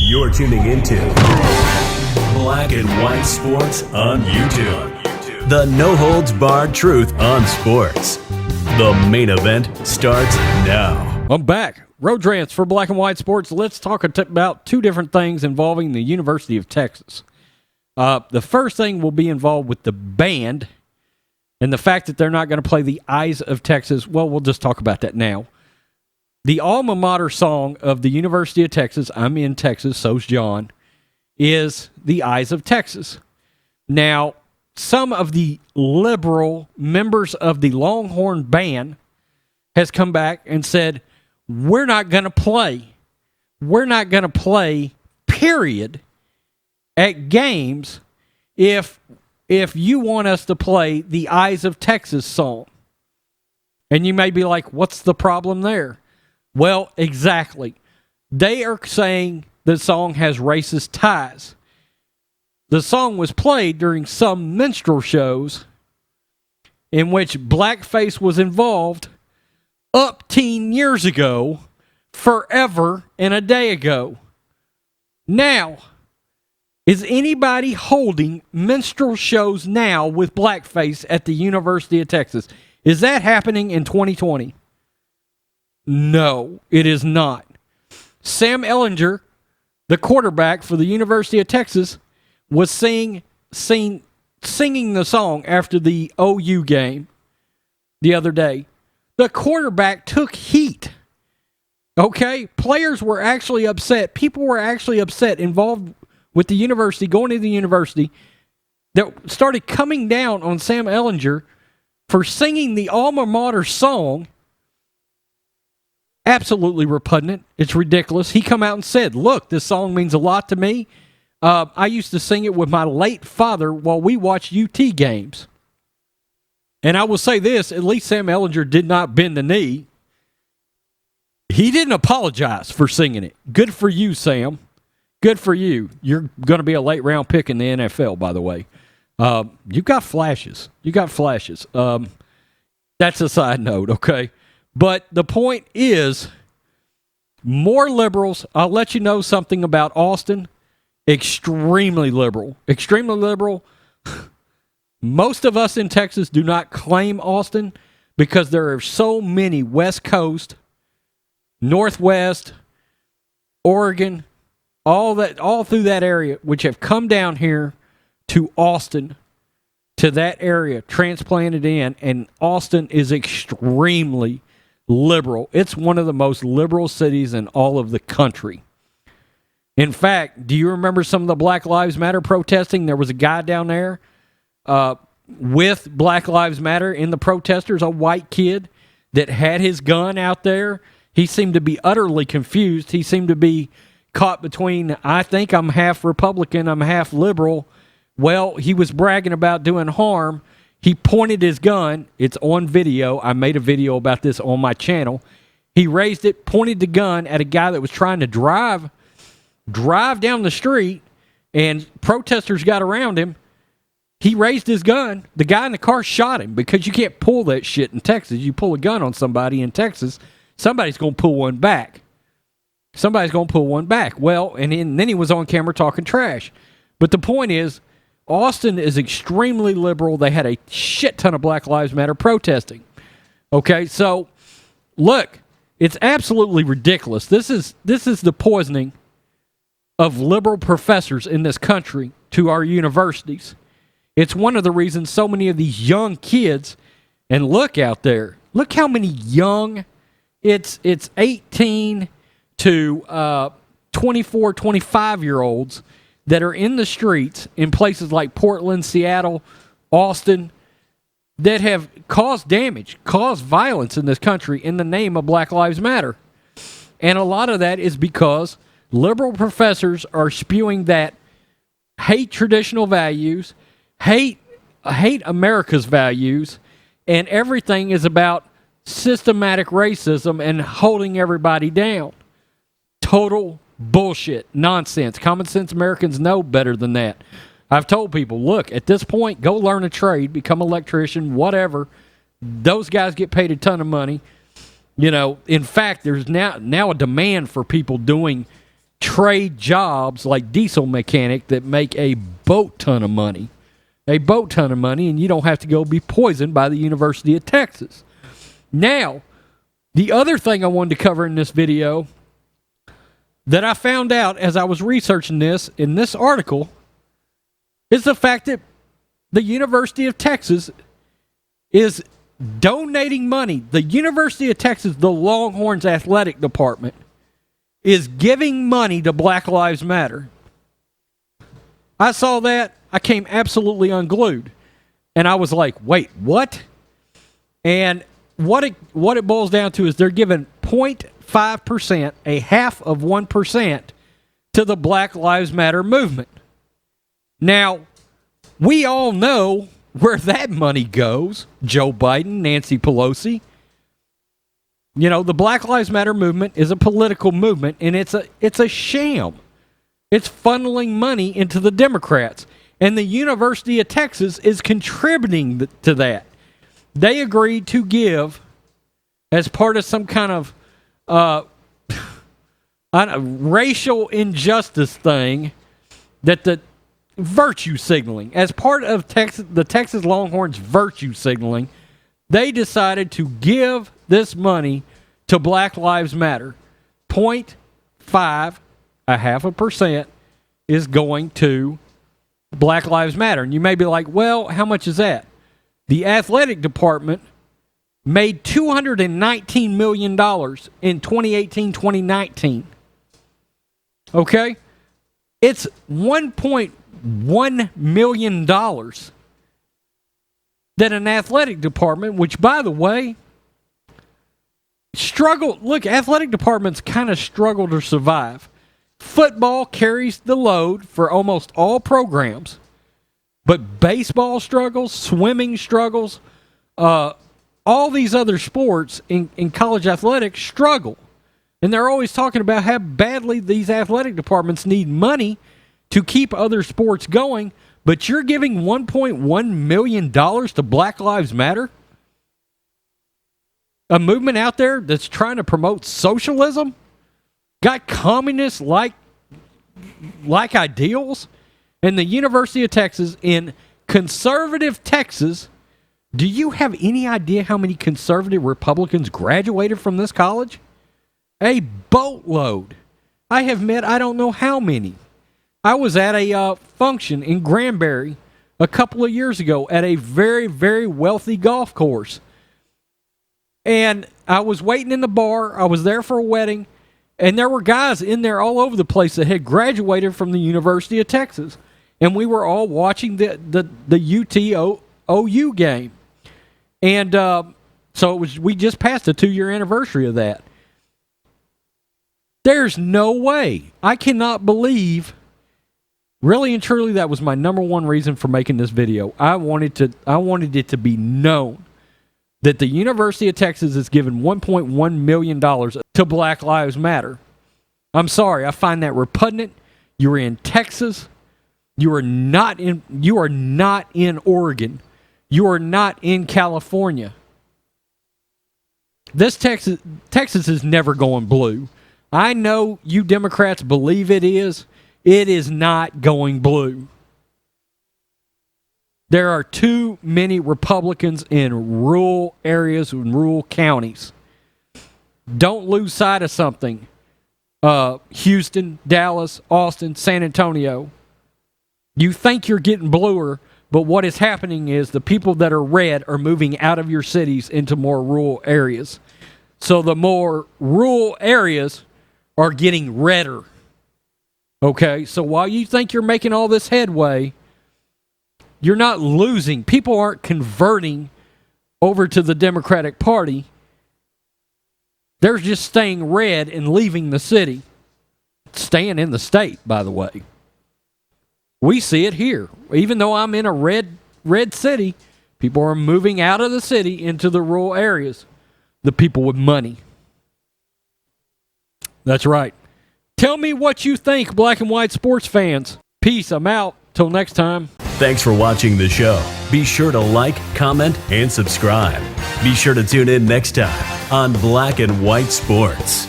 You're tuning into Black and White Sports on YouTube. The no-holds-barred truth on sports. The main event starts now. I'm back. Road Rants for Black and White Sports. Let's talk about two different things involving the University of Texas. The first thing will be involved with the band and the fact that they're not going to play the Eyes of Texas. Well, we'll just talk about that now. The alma mater song of the University of Texas, I'm in Texas, so's John, is the Eyes of Texas. Now, some of the liberal members of the Longhorn band has come back and said, we're not going to play. We're not going to play, period, at games if you want us to play the Eyes of Texas song. And you may be like, what's the problem there? Well, exactly. They are saying the song has racist ties. The song was played during some minstrel shows in which blackface was involved up 10 years ago, forever and a day ago. Now, is anybody holding minstrel shows now with blackface at the University of Texas? Is that happening in 2020? No, it is not. Sam Ehlinger, the quarterback for the University of Texas, was singing the song after the OU game the other day. The quarterback took heat. Okay? Players were actually upset. People were actually upset involved with the university, going to the university, that started coming down on Sam Ehlinger for singing the alma mater song. Absolutely repugnant. It's ridiculous. He come out and said, look, this song means a lot to me. I used to sing it with my late father while we watched UT games. And I will say this, at least Sam Ehlinger did not bend the knee. He didn't apologize for singing it. Good for you, Sam. Good for you. You're going to be a late round pick in the NFL, by the way. You got flashes. That's a side note, okay? But the point is, more liberals, I'll let you know something about Austin, extremely liberal. Extremely liberal. Most of us in Texas do not claim Austin because there are so many West Coast, Northwest, Oregon, all through that area, which have come down here to Austin, to that area, transplanted in, and Austin is extremely liberal. It's one of the most liberal cities in all of the country. In fact, do you remember some of the Black Lives Matter protesting? There was a guy down there with Black Lives Matter in the protesters, a white kid that had his gun out there. He seemed to be utterly confused. He seemed to be caught between, I think I'm half Republican, I'm half liberal. Well, he was bragging about doing harm. He pointed his gun. It's on video. I made a video about this on my channel. He raised it, pointed the gun at a guy that was trying to drive down the street, and protesters got around him. He raised his gun. The guy in the car shot him because you can't pull that shit in Texas. You pull a gun on somebody in Texas, somebody's going to pull one back. Well, and then he was on camera talking trash. But the point is, Austin is extremely liberal. They had a shit ton of Black Lives Matter protesting. Okay, so look, it's absolutely ridiculous. This is the poisoning of liberal professors in this country to our universities. It's one of the reasons so many of these young kids, and look out there, look how many young, it's 18 to 24, 25-year-olds that are in the streets in places like Portland, Seattle, Austin, that have caused damage, caused violence in this country in the name of Black Lives Matter. And a lot of that is because liberal professors are spewing that hate traditional values, hate America's values, and everything is about systematic racism and holding everybody down. Total bullshit, nonsense. Common sense Americans know better than that. I've told people, look, at this point, go learn a trade, become an electrician, whatever. Those guys get paid a ton of money. You know, in fact, there's now a demand for people doing trade jobs like diesel mechanic that make a boat ton of money. A boat ton of money, and you don't have to go be poisoned by the University of Texas. Now, the other thing I wanted to cover in this video that I found out as I was researching this in this article is the fact that the University of Texas is donating money. The University of Texas, the Longhorns athletic department, is giving money to Black Lives Matter. I saw that. I came absolutely unglued. And I was like, wait, what? And what it boils down to is they're giving 0.5%, a half of 1%, to the Black Lives Matter movement. Now, we all know where that money goes. Joe Biden, Nancy Pelosi. You know, the Black Lives Matter movement is a political movement, and it's a sham. It's funneling money into the Democrats. And the University of Texas is contributing to that. They agreed to give, as part of some kind of racial injustice thing, that the virtue signaling, as part of the Texas Longhorns virtue signaling, they decided to give this money to Black Lives Matter. 0.5, a half a percent, is going to Black Lives Matter. And you may be like, well, how much is that? The athletic department made $219 million in 2018-2019. Okay? It's $1.1 million that an athletic department, which, by the way, athletic departments kind of struggle to survive. Football carries the load for almost all programs, but baseball struggles, swimming struggles, all these other sports in college athletics struggle. And they're always talking about how badly these athletic departments need money to keep other sports going, but you're giving $1.1 million to Black Lives Matter? A movement out there that's trying to promote socialism? Got communist-like ideals? And the University of Texas, in conservative Texas, do you have any idea how many conservative Republicans graduated from this college? A boatload. I have met I don't know how many. I was at a function in Granbury a couple of years ago at a very, very wealthy golf course. And I was waiting in the bar. I was there for a wedding. And there were guys in there all over the place that had graduated from the University of Texas. And we were all watching the UT-OU game. And so we just passed the 2-year anniversary of that. There's no way. I cannot believe, really and truly, that was my number one reason for making this video. I wanted it to be known that the University of Texas is giving $1.1 million to Black Lives Matter. I'm sorry, I find that repugnant. You're in Texas. You are not in Oregon. You are not in California. This Texas is never going blue. I know you Democrats believe it is. It is not going blue. There are too many Republicans in rural areas and rural counties. Don't lose sight of something. Houston, Dallas, Austin, San Antonio. You think you're getting bluer, but what is happening is the people that are red are moving out of your cities into more rural areas. So the more rural areas are getting redder. Okay, so while you think you're making all this headway, you're not losing. People aren't converting over to the Democratic Party. They're just staying red and leaving the city. Staying in the state, by the way. We see it here. Even though I'm in a red city, people are moving out of the city into the rural areas. The people with money. That's right. Tell me what you think, black and white sports fans. Peace. I'm out. Till next time. Thanks for watching the show. Be sure to like, comment, and subscribe. Be sure to tune in next time on Black and White Sports.